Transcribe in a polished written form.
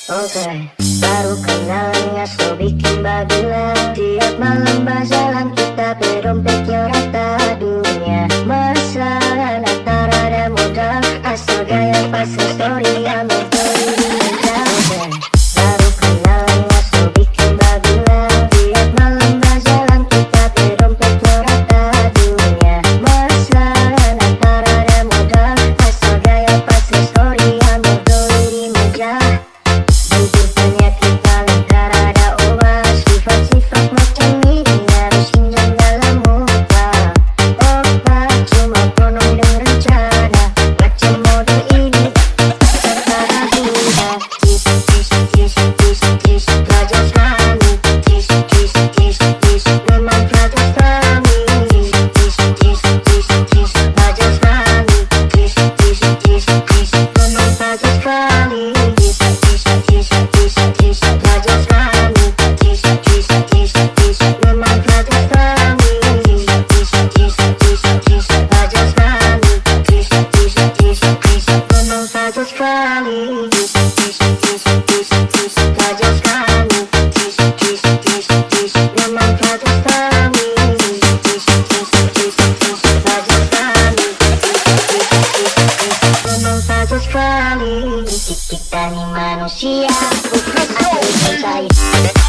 Oke, baru kenalnya so bikin bagilah. Tiap malam berjalan kita berdompetnya rata. Dunia masalah tak ada modal, asal gaya pas story yang beli meja. Oke, baru kenalnya so bikin bagilah. Tiap malam berjalan kita berdompetnya rata. Dunia masalah tak ada modal, asal gaya pas story yang beli meja. Jujur penyakit paling tak ada obat, sifat-sifat macam ini harus hinggap dalam muka. Obat cuma penuh dengan rencana, macam mode ini tak guna. Tis, tis, tis, tis, tis, pelajar kami. Tis, tis, tis, tis, memang pelajar kami. Tis, tis, tis, tis, pelajar kami. Tis, tis, tis, tis, memang pelajar kami. Tis, tis, tis, tis, tis, pelajar kami. Tis, tis, tis, tis, memang pelajar kami. Tis, tis, tis, tis, pelajar kami. Tis, tis, tis, tis, memang pelajar kami. Tis, tis, tis, tis, tis, pelajar kami. Tis, tis, tis, tis, memang pelajar kami. Tis, tis, tis, tis, pelajar kami. Tis, tis, tis, tis, memang pelajar kami. Kita nih manusia, bukan apa yang percaya.